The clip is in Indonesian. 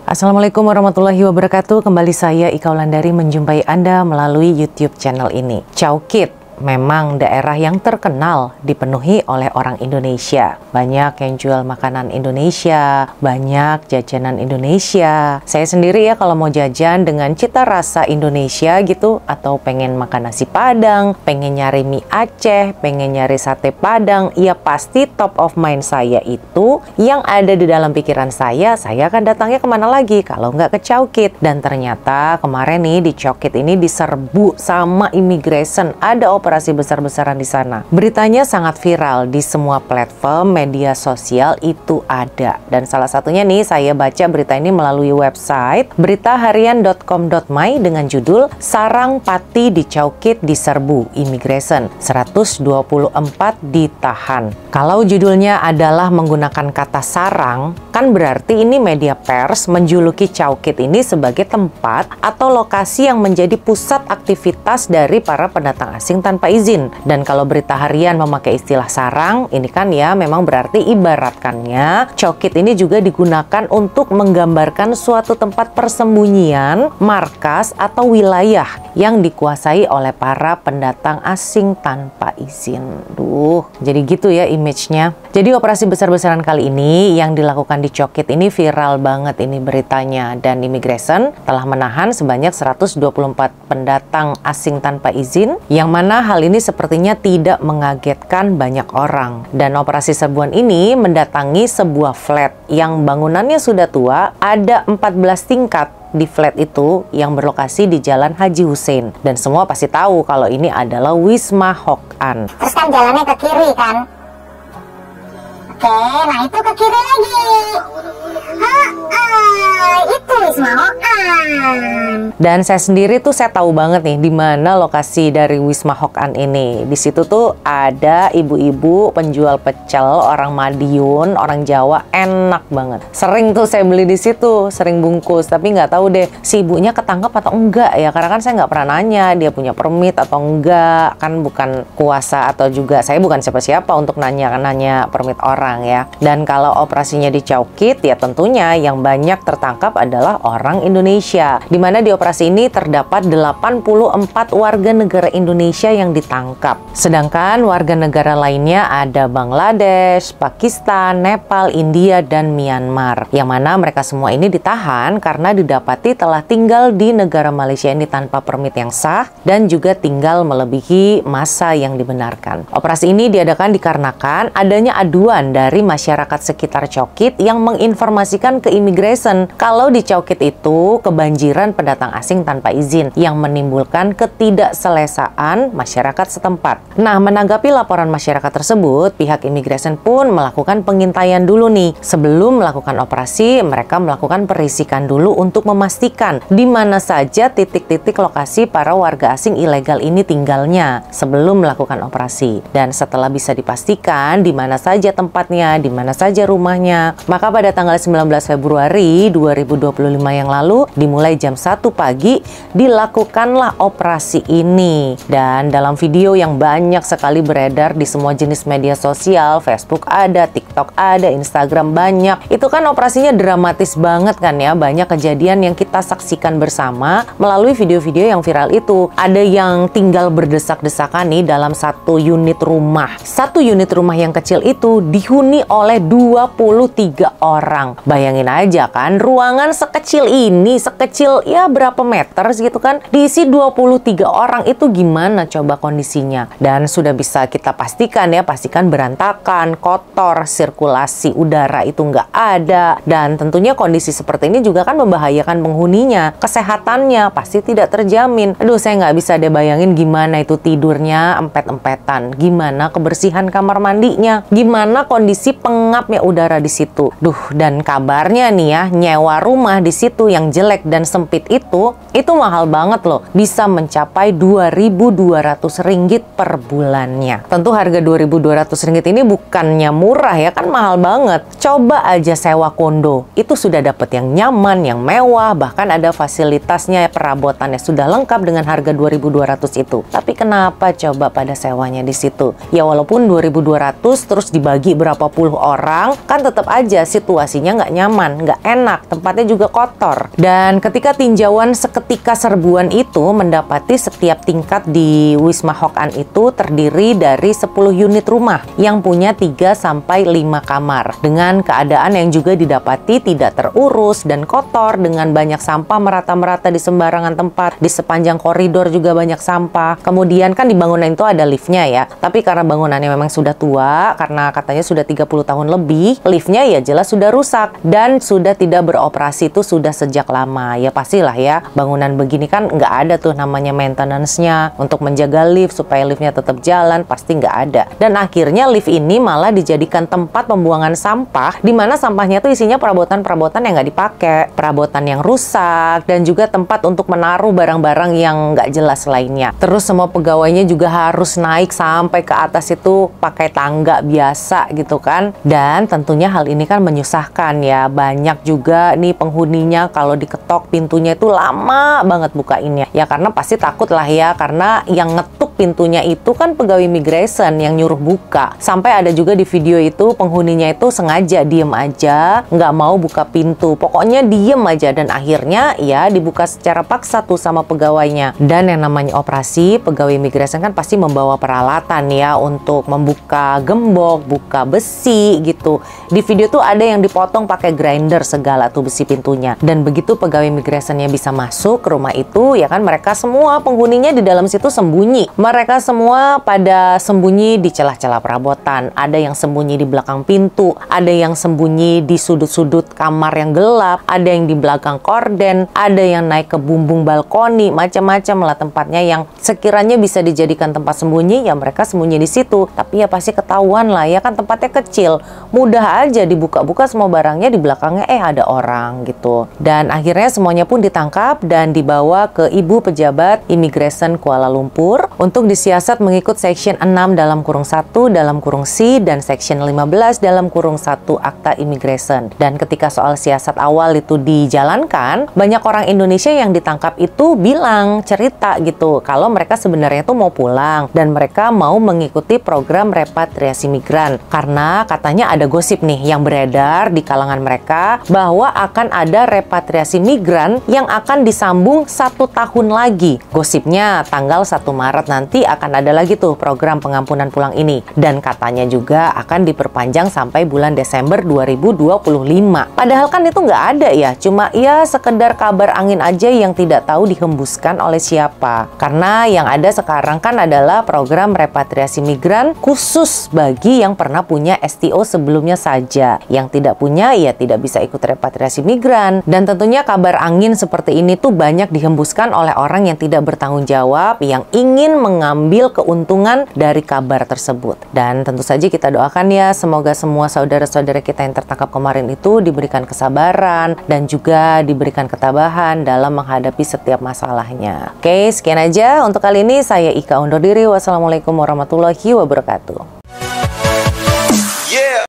Assalamualaikum warahmatullahi wabarakatuh. Kembali saya Ika Wulandari menjumpai Anda melalui YouTube channel ini. Chowkit memang daerah yang terkenal dipenuhi oleh orang Indonesia. Banyak yang jual makanan Indonesia, banyak jajanan Indonesia. Saya sendiri ya kalau mau jajan dengan cita rasa Indonesia gitu, atau pengen makan nasi Padang, pengen nyari mie Aceh, pengen nyari sate Padang, ya pasti top of mind saya itu yang ada di dalam pikiran saya akan datangnya kemana lagi kalau nggak ke Chowkit. Dan ternyata kemarin nih di Chowkit ini diserbu sama immigration, ada operasi besar-besaran di sana. Beritanya sangat viral di semua platform media sosial itu ada. Dan salah satunya nih saya baca berita ini melalui website beritaharian.com.my dengan judul Sarang Pati di Chowkit diserbu immigration, 124 ditahan. Kalau judulnya adalah menggunakan kata sarang, kan berarti ini media pers menjuluki Chowkit ini sebagai tempat atau lokasi yang menjadi pusat aktivitas dari para pendatang asing tanpa izin. Dan kalau berita harian memakai istilah sarang, ini kan ya memang berarti ibaratkannya Chowkit ini juga digunakan untuk menggambarkan suatu tempat persembunyian, markas atau wilayah yang dikuasai oleh para pendatang asing tanpa izin. Jadi gitu ya image-nya. Jadi operasi besar-besaran kali ini yang dilakukan di Chowkit ini viral banget ini beritanya, dan immigration telah menahan sebanyak 124 pendatang asing tanpa izin, yang mana hal ini sepertinya tidak mengagetkan banyak orang. Dan operasi serbuan ini mendatangi sebuah flat yang bangunannya sudah tua, ada 14 tingkat di flat itu yang berlokasi di Jalan Haji Hussein. Dan semua pasti tahu kalau ini adalah Wisma Hok An. Terus kan jalannya ke kiri kan? Oke, nah itu ke kiri lagi. Itu Wisma Hok An. Dan saya sendiri tuh saya tahu banget nih di mana lokasi dari Wisma Hok An ini. Di situ tuh ada ibu-ibu penjual pecel, orang Madiun, orang Jawa, enak banget. Sering tuh saya beli di situ, sering bungkus. Tapi nggak tahu deh si ibunya ketangkep atau enggak ya, karena kan saya nggak pernah nanya dia punya permit atau enggak. Kan bukan kuasa atau juga saya bukan siapa-siapa untuk nanya permit orang ya. Dan kalau operasinya di Chowkit ya tentunya yang banyak tertangkap adalah orang Indonesia, di mana di operasi ini terdapat 84 warga negara Indonesia yang ditangkap. Sedangkan warga negara lainnya ada Bangladesh, Pakistan, Nepal, India, dan Myanmar, yang mana mereka semua ini ditahan karena didapati telah tinggal di negara Malaysia ini tanpa permit yang sah dan juga tinggal melebihi masa yang dibenarkan. Operasi ini diadakan dikarenakan adanya aduan dari masyarakat sekitar Chowkit yang menginformasikan ke immigration kalau di Chowkit itu kebanjiran pendatang asing tanpa izin yang menimbulkan ketidakselesaan masyarakat setempat. Nah, menanggapi laporan masyarakat tersebut, pihak immigration pun melakukan pengintaian dulu nih. Sebelum melakukan operasi, mereka melakukan perisikan dulu untuk memastikan di mana saja titik-titik lokasi para warga asing ilegal ini tinggalnya sebelum melakukan operasi. Dan setelah bisa dipastikan di mana saja tempatnya, di mana saja rumahnya, maka pada tanggal 19 Februari 2025 yang lalu, dimulai jam 1 pagi, dilakukanlah operasi ini. Dan dalam video yang banyak sekali beredar di semua jenis media sosial, Facebook ada, TikTok ada, Instagram banyak, itu kan operasinya dramatis banget kan ya. Banyak kejadian yang kita saksikan bersama melalui video-video yang viral itu. Ada yang tinggal berdesak-desakan nih dalam satu unit rumah. Satu unit rumah yang kecil itu dihuni oleh 23 orang. Bayangin aja kan, ruangan sekecil ini, sekecil ya berapa meter gitu kan, diisi 23 orang, itu gimana coba kondisinya. Dan sudah bisa kita pastikan ya, pastikan berantakan, kotor, sirkulasi udara itu nggak ada. Dan tentunya kondisi seperti ini juga kan membahayakan penghuninya, kesehatannya pasti tidak terjamin. Aduh, saya nggak bisa deh bayangin gimana itu tidurnya empet-empetan, gimana kebersihan kamar mandinya, gimana kondisi pengapnya udara di situ. Dan kabarnya nih ya, nyewa rumah di situ yang jelek dan sempit itu mahal banget loh. Bisa mencapai Rp2.200 per bulannya. Tentu harga Rp2.200 ini bukannya murah ya, kan mahal banget. Coba aja sewa kondo, itu sudah dapat yang nyaman, yang mewah, bahkan ada fasilitasnya, perabotannya sudah lengkap dengan harga Rp2.200 itu. Tapi kenapa coba pada sewanya di situ? Ya walaupun Rp2.200 terus dibagi berapa puluh orang, kan tetap aja situasinya nggak nyaman, nggak enak, tempatnya juga kotor. Dan ketika tinjauan seketika serbuan itu mendapati setiap tingkat di Wisma Hok An itu terdiri dari 10 unit rumah yang punya 3-5 kamar. Dengan keadaan yang juga didapati tidak terurus dan kotor, dengan banyak sampah merata-merata di sembarangan tempat, di sepanjang koridor juga banyak sampah. Kemudian kan di bangunan itu ada liftnya ya, tapi karena bangunannya memang sudah tua, karena katanya sudah 30 tahun lebih, liftnya ya jelas sudah rusak dan sudah tidak beroperasi itu sudah sejak lama. Ya pastilah ya, bangunan begini kan nggak ada tuh namanya maintenance-nya untuk menjaga lift supaya liftnya tetap jalan, pasti nggak ada. Dan akhirnya lift ini malah dijadikan tempat pembuangan sampah, di mana sampahnya tuh isinya perabotan-perabotan yang nggak dipakai, perabotan yang rusak, dan juga tempat untuk menaruh barang-barang yang nggak jelas lainnya. Terus semua pegawainya juga harus naik sampai ke atas itu pakai tangga biasa gitu kan. Dan tentunya hal ini kan menyusahkan ya. Banyak juga nih penghuninya kalau diketok pintunya itu lama banget bukainnya. Ya karena pasti takut lah ya, karena yang ngetuk pintunya itu kan pegawai immigration yang nyuruh buka. Sampai ada juga di video itu penghuninya itu sengaja diem aja, nggak mau buka pintu. Pokoknya diem aja, dan akhirnya ya dibuka secara paksa tuh sama pegawainya. Dan yang namanya operasi, pegawai immigration kan pasti membawa peralatan ya untuk membuka gembok, buka besi gitu. Di video tuh ada yang dipotong pakai grinder segala tuh besi pintunya. Dan begitu pegawai immigrationnya bisa masuk ke rumah itu, ya kan mereka semua penghuninya di dalam situ sembunyi. Mereka semua pada sembunyi di celah-celah perabotan. Ada yang sembunyi di belakang pintu, ada yang sembunyi di sudut-sudut kamar yang gelap, ada yang di belakang korden, ada yang naik ke bumbung balkoni, macam-macam lah tempatnya yang sekiranya bisa dijadikan tempat sembunyi, ya mereka sembunyi di situ. Tapi ya pasti ketahuan lah ya, kan tempatnya kecil, mudah aja dibuka-buka semua barangnya, di belakangnya ada orang gitu. Dan akhirnya semuanya pun ditangkap dan dibawa ke Ibu Pejabat Imigresen Kuala Lumpur untuk disiasat mengikut Section 6 dalam kurung 1 dalam kurung C dan Section 15 dalam kurung 1 Akta Imigresen. Dan ketika soal siasat awal itu dijalankan, banyak orang Indonesia yang ditangkap itu bilang, cerita gitu, kalau mereka sebenarnya tuh mau pulang dan mereka mau mengikuti program repatriasi migran. Karena katanya ada gosip nih yang beredar di kalangan mereka bahwa akan ada repatriasi migran yang akan disambung 1 tahun lagi. Gosipnya tanggal 1 Maret nanti akan ada lagi tuh program pengampunan pulang ini. Dan katanya juga akan diperpanjang sampai bulan Desember 2025. Padahal kan itu nggak ada ya, cuma ya sekedar kabar angin aja yang tidak tahu dihembuskan oleh siapa. Karena yang ada sekarang kan adalah program repatriasi migran khusus bagi yang pernah punya STO sebelumnya saja. Yang tidak punya ya tidak bisa ikut repatriasi migran. Dan tentunya kabar angin seperti ini tuh banyak dihembuskan oleh orang yang tidak bertanggung jawab, yang ingin mengambil keuntungan dari kabar tersebut. Dan tentu saja kita doakan ya, semoga semua saudara-saudara kita yang tertangkap kemarin itu diberikan kesabaran dan juga diberikan ketabahan dalam menghadapi setiap masalahnya. Oke, sekian aja untuk kali ini. Saya Ika undur diri. Wassalamualaikum warahmatullahi wabarakatuh.